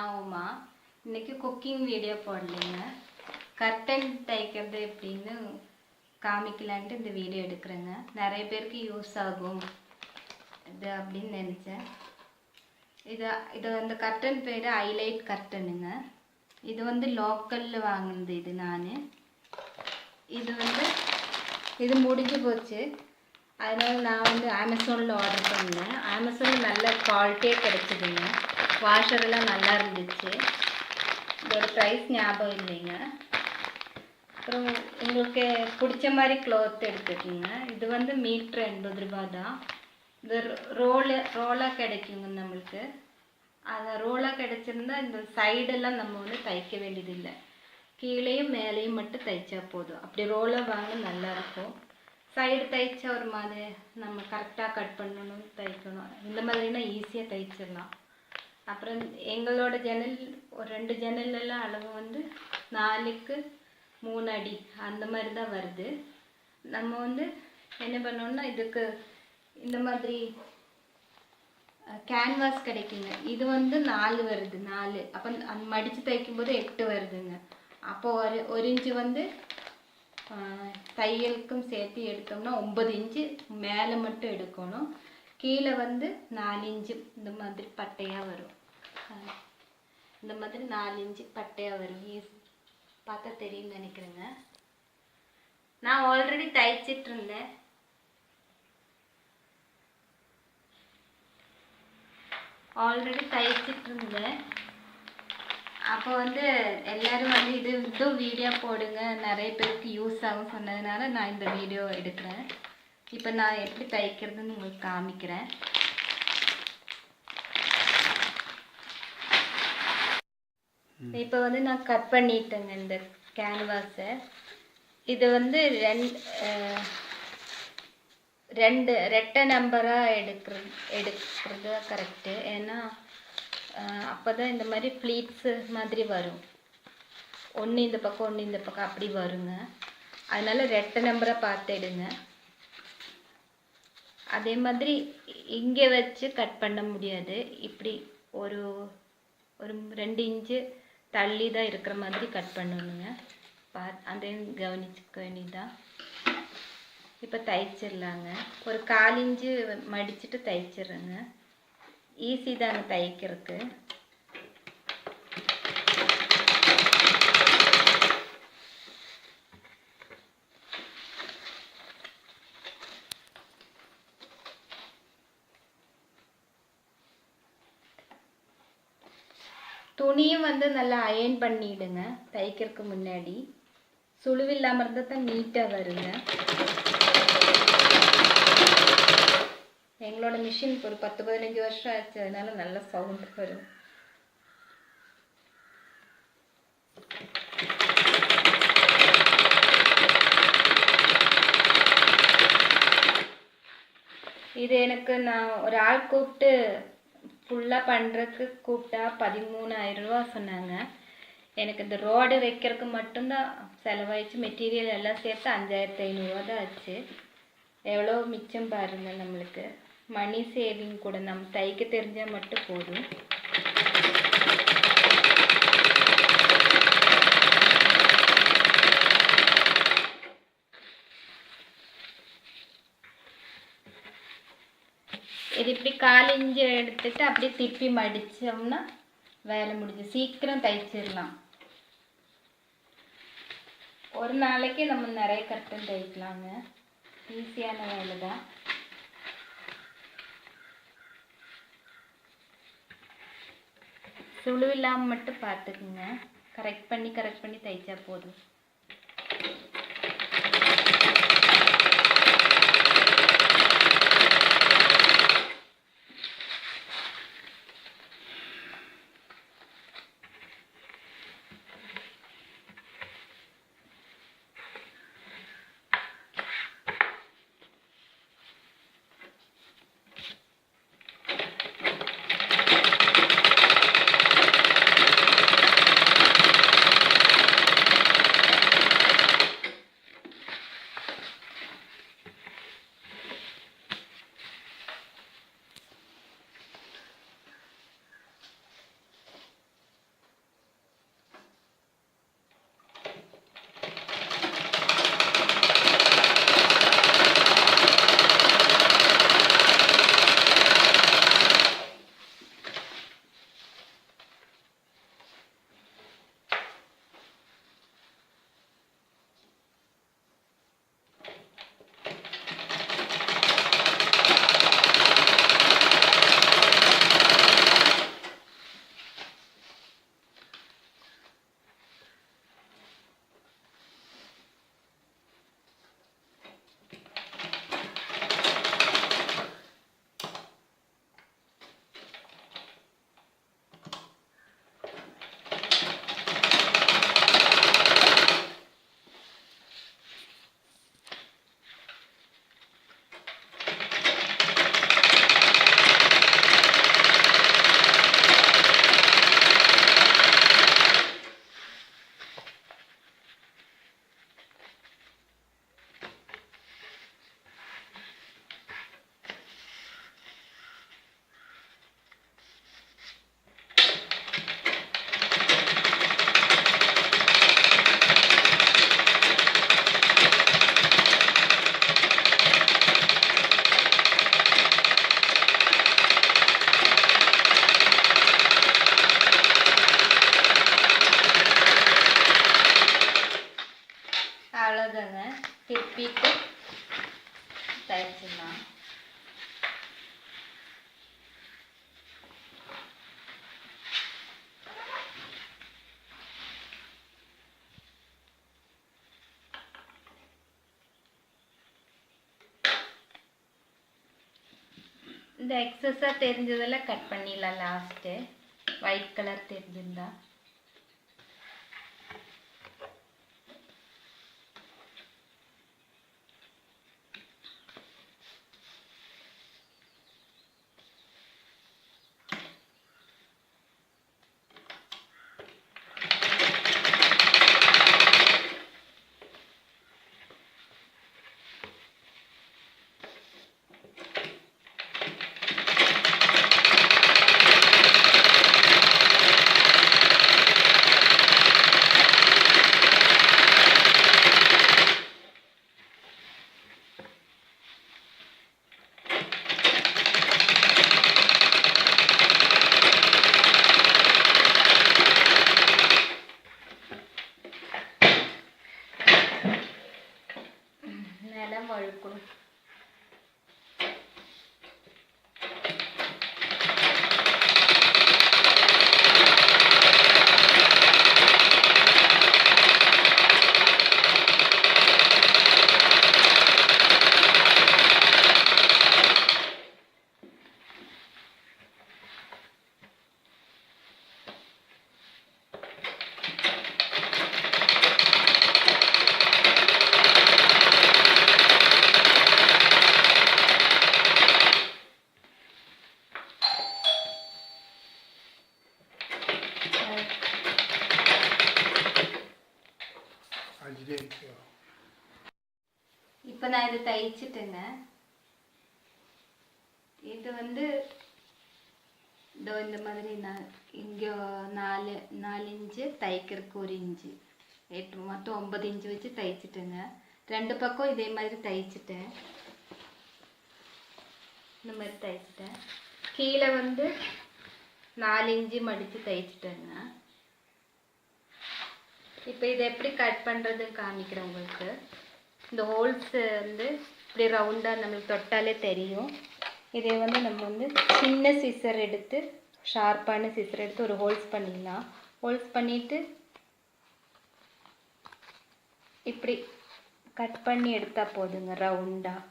நான் உமா. இன்னைக்கு cooking video போடலைங்க. Curtain தைக்கிறது எப்படின்னு காமிக்கலான்ட்டு இந்த வீடியோ எடுக்கிறேங்க. நிறைய பேருக்கு யூஸ் ஆகும் இது அப்படின்னு நினச்சேன். இது அந்த கர்டன் பேர் ஹைலைட் கர்டனுங்க. இது வந்து லோக்கலில் வாங்கினது. இது நான் இது முடிஞ்சு போச்சு. அதனால் நான் வந்து அமேசானில் ஆர்டர் பண்ணேன். அமேசானில் நல்ல குவாலிட்டியாக கிடச்சிதுங்க. வாஷரெல்லாம் நல்லா இருந்துச்சு. இதோட ப்ரைஸ் ஞாபகம் இல்லைங்க. அப்புறம் உங்களுக்கு பிடிச்ச மாதிரி க்ளாத் எடுத்துக்கிங்க. இது வந்து மீட்ரு 80 ரூபா தான். இது ரோலாக கிடைக்குங்க நம்மளுக்கு. அதை ரோலாக கிடச்சிருந்தா இந்த சைடெல்லாம் நம்ம வந்து தைக்க வேண்டியதில்லை. கீழேயும் மேலேயும் மட்டும் தைச்சா போதும். அப்படி ரோலாக வாங்க நல்லாயிருக்கும். சைடு தைச்சா ஒரு மாதிரி நம்ம கரெக்டாக கட் பண்ணணும், தைக்கணும். இந்த மாதிரினா ஈஸியாக தைச்சிடலாம். அப்புறம் எங்களோட ஜன்னல் ஒரு 2 ஜன்னலெல்லாம் அளவு வந்து 4க்கு 3 அடி அந்த மாதிரி தான் வருது. நம்ம வந்து என்ன பண்ணோம்னா இதுக்கு இந்த மாதிரி கேன்வாஸ் கிடைக்குங்க. இது வந்து 4 வருது. 4 அப்போ மடித்து தைக்கும்போது 8 வருதுங்க. அப்போ ஒரு இன்ச்சு வந்து தையலுக்கும் சேர்த்து எடுத்தோம்னா 9 இன்ச்சு மேலே மட்டும் எடுக்கணும். கீழே வந்து 4 இன்ச்சு இந்த மாதிரி பட்டையாக வரும். இந்த மாதிரி 4 இன்ச்சு பட்டையாக வரும். பார்த்தா தெரியும்னு நினைக்கிறேங்க. நான் ஆல்ரெடி தைச்சிட்டு இருந்தேன். அப்போ வந்து எல்லோரும் வந்து இதுவும் வீடியோ போடுங்க, நிறைய பேருக்கு யூஸ் ஆகும் சொன்னதுனால நான் இந்த வீடியோ எடுக்கிறேன். இப்போ நான் எப்படி தைக்கிறதுன்னு உங்களுக்கு காமிக்கிறேன். இப்போ வந்து நான் கட் பண்ணிட்டேங்க இந்த கேன்வாஸை. இது வந்து ரெண்டு ரெட்டை நம்பராக எடுக்கிறது கரெக்டு. ஏன்னா அப்போ தான் இந்த மாதிரி ப்ளீட்ஸு மாதிரி வரும். ஒன்று இந்த பக்கம் ஒன்று இந்த பக்கம் அப்படி வருங்க. அதனால் ரெட்டை நம்பராக பார்த்து எடுங்க. அதே மாதிரி இங்கே வச்சு கட் பண்ண முடியாது. இப்படி ஒரு 2 இன்ச்சு தள்ளி தான் இருக்கிற மாதிரி கட் பண்ணணுங்க. அதையும் கவனிச்சுக்க வேண்டியதான். இப்போ தைச்சிடலாங்க. ஒரு 1/4 இன்ச்சு மடிச்சுட்டு தைச்சிடுறேங்க. ஈஸி தாங்க தைக்கிறதுக்கு. துணியும் வந்து நல்லா அயர்ன் பண்ணிவிடுங்க தைக்கிறதுக்கு முன்னாடி. சுழுவில்லாமல் இருந்தால் தான் நீட்டாக வருங்க. எங்களோட மிஷின் ஒரு 10-15 வருஷம் ஆச்சு. அதனால நல்ல சவுண்ட் வரும். இது எனக்கு நான் ஒரு ஆள் கூப்பிட்டு ஃபுல்லாக பண்ணுறதுக்கு கூப்பிட்டா 13,000 ரூபா சொன்னாங்க. எனக்கு இந்த ரோடு வைக்கிறதுக்கு மட்டும்தான் செலவாயிடுச்சு. மெட்டீரியல் எல்லாம் சேர்த்து 5,500 தான் ஆச்சு. எவ்வளோ மிச்சம் பாருங்கள். நம்மளுக்கு மணி சேவிங் கூட. நம்ம தைக்க தெரிஞ்சால் மட்டும் போதும். இது இப்படி 1/4 இன்ச்சு எடுத்துட்டு அப்படியே திருப்பி மடித்தோம்னா வேலை முடிஞ்சு. சீக்கிரம் தைச்சிடலாம். ஒரு நாளைக்கு நம்ம நிறைய கர்டன் தைக்கலாங்க. ஈஸியான வேலை தான். சுழுவில்லாமல் மட்டும் பார்த்துக்குங்க. கரெக்ட் பண்ணி தைச்சா போதும். இந்த எக்ஸஸாக தெரிஞ்சதெல்லாம் கட் பண்ணிடலாம். லாஸ்ட்டு ஒயிட் கலர் தெரிஞ்சிருந்தா நிலம் வழுக்கணும். இப்போ நான் இதை தைச்சிட்டேங்க. இது வந்து இதோ இந்த மாதிரி நான் இங்கே 4 இன்ச்சு தைக்கிறதுக்கு 1 இன்ச்சு 8 மொத்தம் 9 இன்ச்சு வச்சு தைச்சிட்டேங்க. 2 பக்கம் இதே மாதிரி தைச்சிட்டேன். இந்த மாதிரி தைச்சிட்டேன். கீழே வந்து 4 இன்ச்சு மடித்து தைச்சிட்டேங்க. இப்போ இதை எப்படி கட் பண்ணுறதுன்னு காமிக்கிறேன் உங்களுக்கு. இந்த ஹோல்ஸ் வந்து இப்படி ரவுண்டாக நம்மளுக்கு தொட்டாலே தெரியும். இதை வந்து நம்ம வந்து சின்ன சிசர் எடுத்து ஷார்ப்பான சிசர் எடுத்து ஒரு ஹோல்ஸ் பண்ணிடலாம். ஹோல்ஸ் பண்ணிவிட்டு இப்படி கட் பண்ணி எடுத்தால் போதுங்க ரவுண்டாக.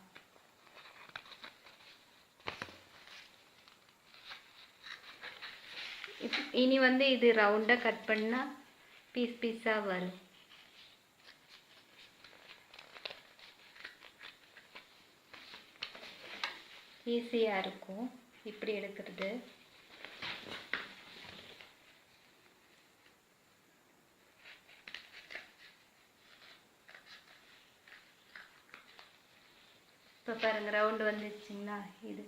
இனி வந்து இது ரவுண்டாக கட் பண்ணால் பீஸ் பீஸாக வரும். ஈஸியாக இருக்கும் இப்படி எடுக்கிறது. இப்போ பாருங்கள் ரவுண்டு வந்துச்சுங்களா. இது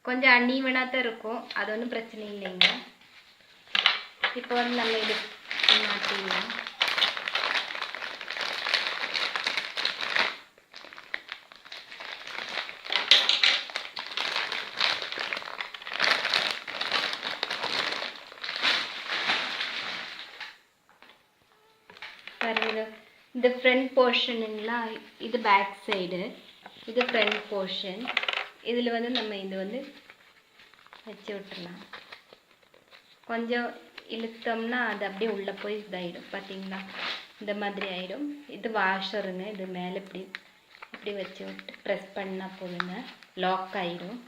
கொஞ்சம் அன்ஈவனாக தான் இருக்கும், அது ஒன்றும் பிரச்சனை இல்லைங்க. இப்போ வந்து நம்ம இது மாற்றிடலாம். பாருங்க இந்த ஃப்ரண்ட் போர்ஷனுங்களா, இது பேக் சைடு, இது ஃப்ரண்ட் போர்ஷன். இதில் வந்து நம்ம இது வந்து வச்சு விட்டுடலாம். கொஞ்சம் இழுத்தோம்னா அது அப்படியே உள்ளே போய் இதாகிடும். பார்த்தீங்களா இந்த மாதிரி ஆகிடும். இது வாஷருங்க. இது மேலே இப்படி இப்படி வச்சு விட்டு ப்ரெஸ் பண்ணால் போதுங்க, லாக் ஆகிடும்.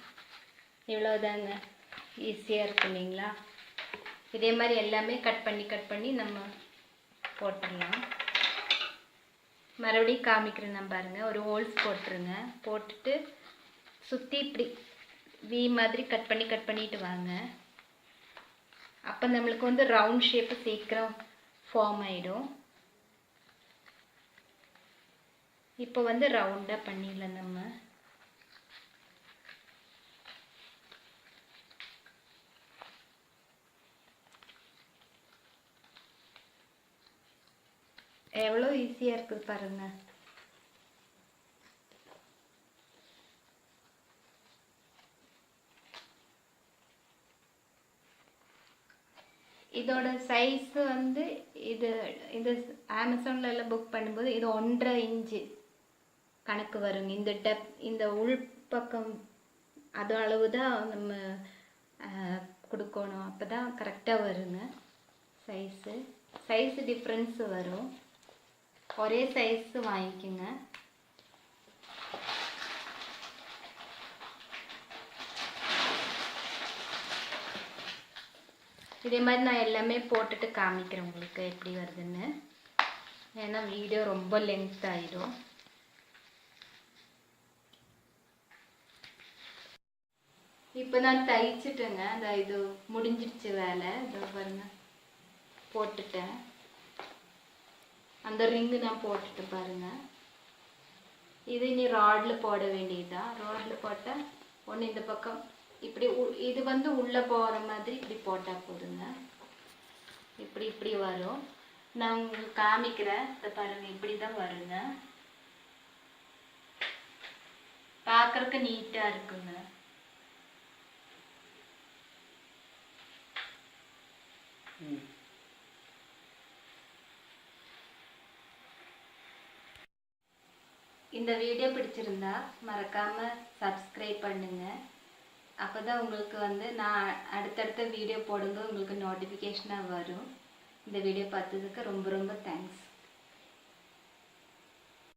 இவ்வளோதாங்க, ஈஸியாக இருக்கும் இல்லைங்களா. இதே மாதிரி எல்லாமே கட் பண்ணி நம்ம போட்டுடலாம். மறுபடியும் காமிக்கிறேன் நான் பாருங்கள். ஒரு ஹோல்ஸ் போட்டுருங்க. போட்டுட்டு சுற்றி இப்படி வி மாதிரி கட் பண்ணிட்டு வாங்க. அப்போ நம்மளுக்கு வந்து ரவுண்ட் ஷேப்பு சீக்கிரம் ஃபார்ம் ஆகிடும். இப்போ வந்து ரவுண்டாக பண்ணிடலாம் நம்ம. எவ்வளோ ஈஸியாக இருக்குது பாருங்கள். இதோட சைஸ் வந்து இது அமேசான்ல எல்லாம் புக் பண்ணும்போது இது 1.5 இன்ச்சு கணக்கு வருங்க. இந்த உள் பக்கம் அது அளவு தான் நம்ம கொடுக்கணும். அப்போ தான் கரெக்டாக வருங்க. சைஸு டிஃப்ரென்ஸ் வரும். ஒரே சைஸ் வாங்கிக்கோங்க. இதே மாதிரி நான் எல்லாமே போட்டுட்டு காமிக்கிறேன் உங்களுக்கு எப்படி வருதுன்னு. ஏன்னா வீடியோ ரொம்ப லென்த் ஆயிடும். இப்போ நான் தைச்சிட்டேங்க. இது முடிஞ்சிடுச்சு வேலை. இதோ பாருங்க, போட்டுட்டேன். அந்த ரிங்கு நான் போட்டுட்டு பாருங்க. இது இனி ராடில் போட வேண்டியதுதான். ராடில் போட்டால் ஒன்று இந்த பக்கம் இப்படி இது வந்து உள்ளே போகிற மாதிரி இப்படி போட்டால் போதுங்க. இப்படி இப்படி வரும். நான் உங்களுக்கு காமிக்கிறேன். இதை பாருங்க, இப்படி தான் வருங்க. பார்க்கறதுக்கு நீட்டாக இருக்குங்க. இந்த வீடியோ பிடிச்சிருந்தா மறக்காமல் சப்ஸ்கிரைப் பண்ணுங்கள். அப்போ தான் உங்களுக்கு வந்து நான் அடுத்தடுத்த வீடியோ போடும்போது உங்களுக்கு நோட்டிஃபிகேஷனாக வரும். இந்த வீடியோ பார்த்ததுக்கு ரொம்ப ரொம்ப தேங்க்ஸ்.